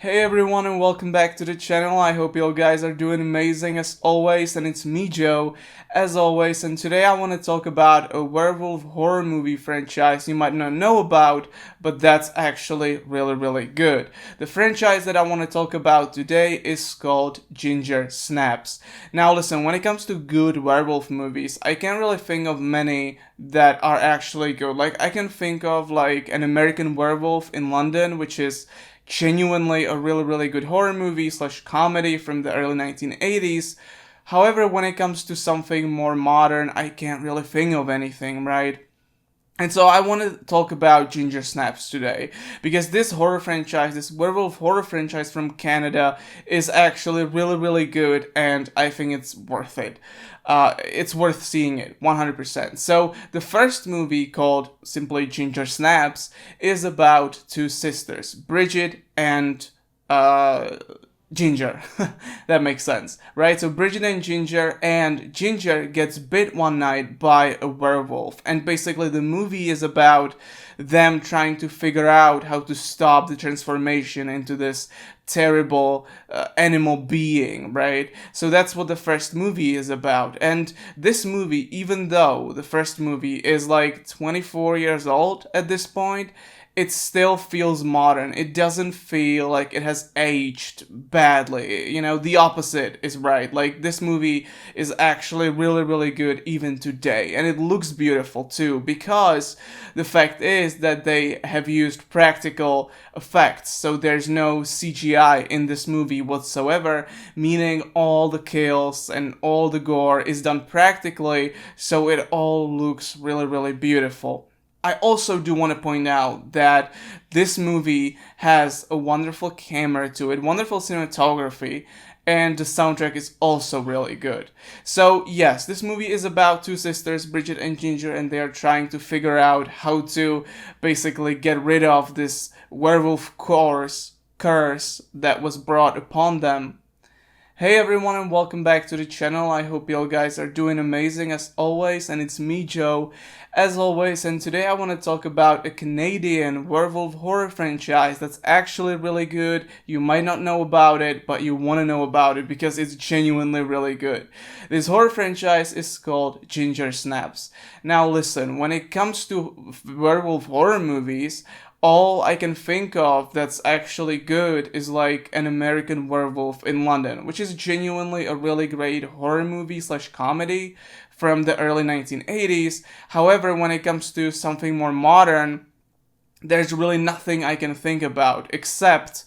Hey everyone and welcome back to the channel. I hope you guys are doing amazing as always, and it's me Joe as always, and today I want to talk about a werewolf horror movie franchise you might not know about, but that's actually really good. The franchise that I want to talk about today is called Ginger Snaps. Now listen, when it comes to good werewolf movies, I can't really think of many that are actually good. Like I can think of like An American Werewolf in London, which is genuinely a really good horror movie slash comedy from the early 1980s. However, when it comes to something more modern, I can't really think of anything, right? And so I want to talk about Ginger Snaps today because this horror franchise, this werewolf horror franchise from Canada, is actually really good, and I think it's worth it. It's worth seeing it 100%. So the first movie, called simply Ginger Snaps, is about two sisters, Bridget and Ginger. That makes sense, right? So Bridget and Ginger gets bit one night by a werewolf, and basically the movie is about them trying to figure out how to stop the transformation into this terrible animal being, right? So that's what the first movie is about. And this movie, even though the first movie is like 24 years old at this point, it still feels modern. It doesn't feel like it has aged badly. You know, the opposite is right. Like, this movie is actually really good even today. And it looks beautiful too, because the fact is that they have used practical effects. So there's no CGI in this movie whatsoever, meaning all the kills and all the gore is done practically, so it all looks really beautiful. I also do want to point out that this movie has a wonderful camera to it, wonderful cinematography, and the soundtrack is also really good. So yes, this movie is about two sisters, Bridget and Ginger, and they are trying to figure out how to basically get rid of this werewolf curse that was brought upon them. Hey everyone and welcome back to the channel. I hope you guys are doing amazing as always, and it's me Joe as always, and today I want to talk about a Canadian werewolf horror franchise that's actually really good. You might not know about it, but you want to know about it because it's genuinely really good. This horror franchise is called Ginger Snaps. Now listen, when it comes to werewolf horror movies, all I can think of that's actually good is like An American Werewolf in London, which is genuinely a really great horror movie slash comedy from the early 1980s. However, when it comes to something more modern, there's really nothing I can think about except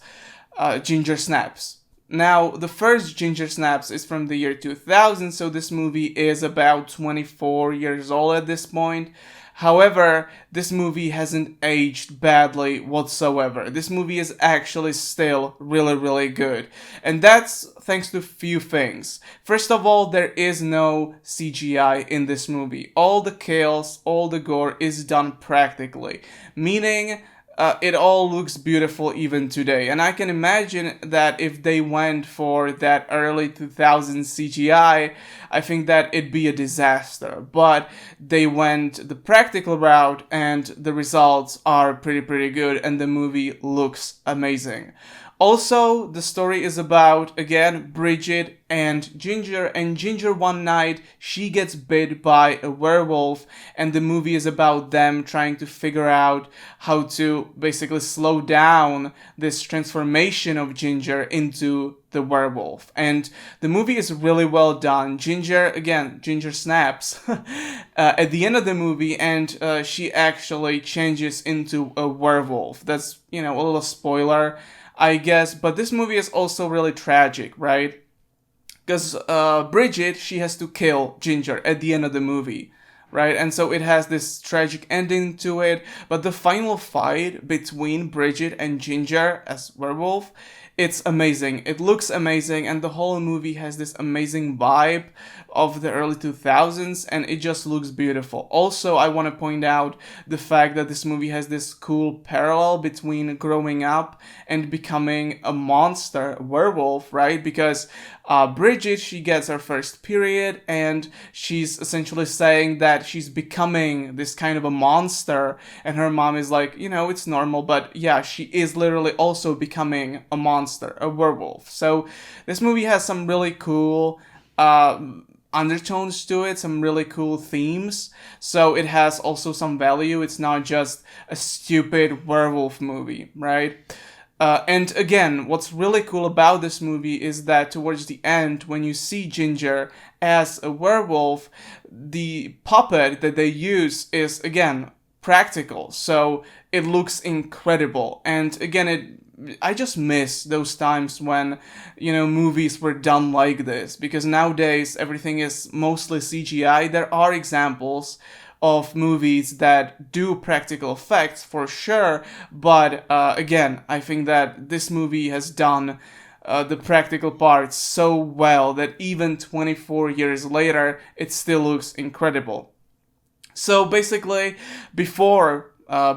Ginger Snaps. Now, the first Ginger Snaps is from the year 2000, so this movie is about 24 years old at this point. However, this movie hasn't aged badly whatsoever. This movie is actually still really good. And that's thanks to a few things. First of all, there is no CGI in this movie. All the kills, all the gore is done practically. Meaning, it all looks beautiful even today. And I can imagine that if they went for that early 2000s CGI, I think that it'd be a disaster. But they went the practical route, and the results are pretty good, and the movie looks amazing. Also, the story is about, again, Bridget and Ginger one night, she gets bit by a werewolf, and the movie is about them trying to figure out how to basically slow down this transformation of Ginger into the werewolf. And the movie is really well done. Ginger snaps at the end of the movie, and she actually changes into a werewolf. That's, a little spoiler, I guess, but this movie is also really tragic, right? Because Bridget, she has to kill Ginger at the end of the movie, right? And so it has this tragic ending to it, but the final fight between Bridget and Ginger as werewolf, it's amazing. It looks amazing, and the whole movie has this amazing vibe of the early 2000s, and it just looks beautiful. Also, I want to point out the fact that this movie has this cool parallel between growing up and becoming a monster, a werewolf, right? Because Bridget, she gets her first period, and she's essentially saying that that she's becoming this kind of a monster, and her mom is like, it's normal, but yeah, she is literally also becoming a monster, a werewolf. So this movie has some really cool undertones to it, some really cool themes. So it has also some value. It's not just a stupid werewolf movie, right? And again, what's really cool about this movie is that towards the end, when you see Ginger as a werewolf, the puppet that they use is, again, practical. So it looks incredible. And again, I just miss those times when, movies were done like this, because nowadays everything is mostly CGI. There are examples of movies that do practical effects for sure, but again, I think that this movie has done the practical parts so well that even 24 years later, it still looks incredible. So basically, before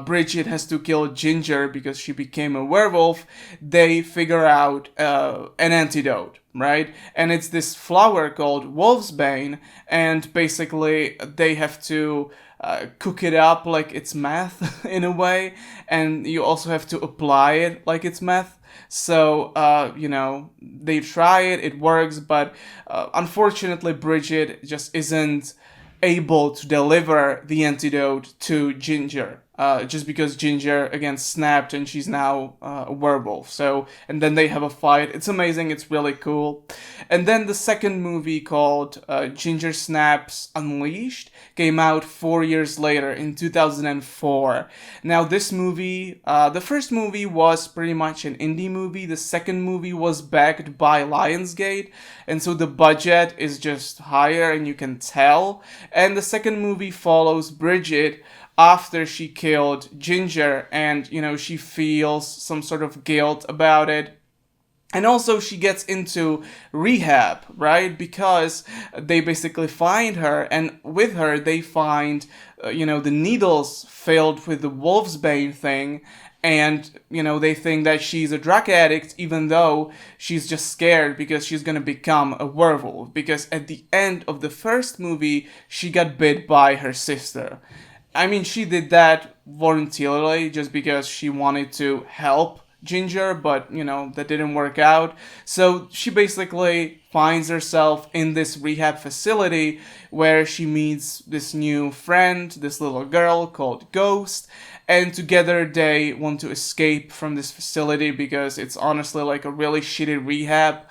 Bridget has to kill Ginger because she became a werewolf, they figure out an antidote, right? And it's this flower called wolfsbane, and basically they have to cook it up like it's meth in a way, and you also have to apply it like it's meth. So, they try it, it works, but unfortunately, Bridget just isn't able to deliver the antidote to Ginger. Just because Ginger again snapped and she's now a werewolf. So, and then they have a fight. It's amazing. It's really cool. And then the second movie called Ginger Snaps Unleashed came out 4 years later in 2004. Now, this movie, the first movie was pretty much an indie movie. The second movie was backed by Lionsgate, and so the budget is just higher, and you can tell. And the second movie follows Bridget after she killed Ginger, and she feels some sort of guilt about it. And also she gets into rehab, right? Because they basically find her, and with her they find, the needles filled with the wolfsbane thing, and, they think that she's a drug addict, even though she's just scared because she's gonna become a werewolf. Because at the end of the first movie, she got bit by her sister. I mean, she did that voluntarily just because she wanted to help Ginger, but, that didn't work out. So she basically finds herself in this rehab facility where she meets this new friend, this little girl called Ghost, and together they want to escape from this facility because it's honestly like a really shitty rehab.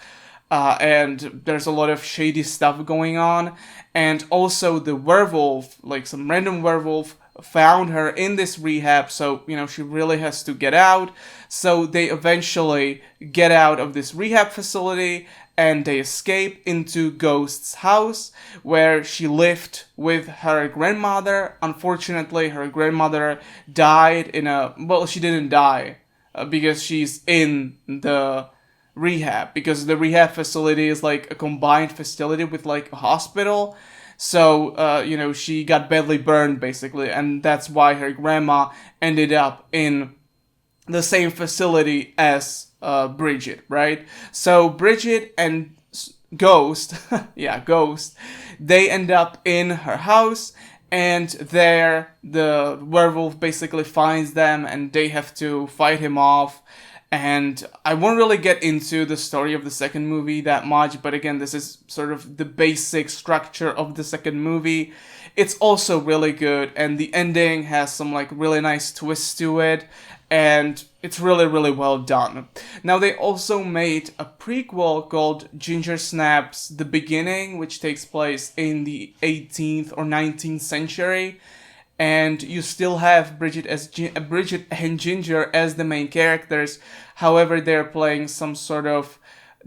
And there's a lot of shady stuff going on. And also the werewolf, like some random werewolf, found her in this rehab, so, she really has to get out. So they eventually get out of this rehab facility and they escape into Ghost's house, where she lived with her grandmother. Unfortunately, her grandmother died she didn't die, because she's in the rehab, because the rehab facility is like a combined facility with like a hospital. So, she got badly burned basically, and that's why her grandma ended up in the same facility as Bridget, right? So Bridget and Ghost, Ghost, they end up in her house, and there the werewolf basically finds them, and they have to fight him off. And I won't really get into the story of the second movie that much, but again, this is sort of the basic structure of the second movie. It's also really good, and the ending has some like really nice twists to it, and it's really, really well done. Now, they also made a prequel called Ginger Snaps The Beginning, which takes place in the 18th or 19th century. And you still have Bridget and Ginger as the main characters. However, they're playing some sort of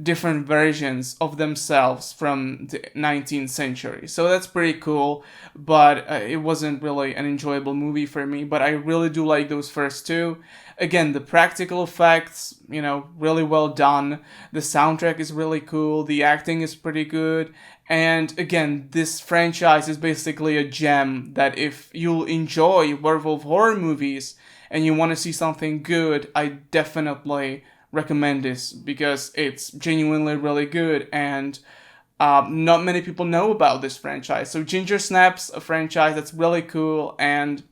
different versions of themselves from the 19th century. So that's pretty cool, but it wasn't really an enjoyable movie for me. But I really do like those first two. Again, the practical effects, really well done. The soundtrack is really cool. The acting is pretty good. And again, this franchise is basically a gem that if you enjoy werewolf horror movies and you want to see something good, I definitely recommend this, because it's genuinely really good. And Not many people know about this franchise. So Ginger Snaps, a franchise that's really cool, and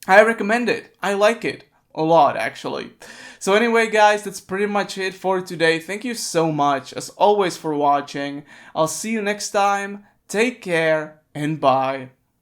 I recommend it. I like it a lot, actually. So anyway, guys, that's pretty much it for today. Thank you so much, as always, for watching. I'll see you next time. Take care, and bye.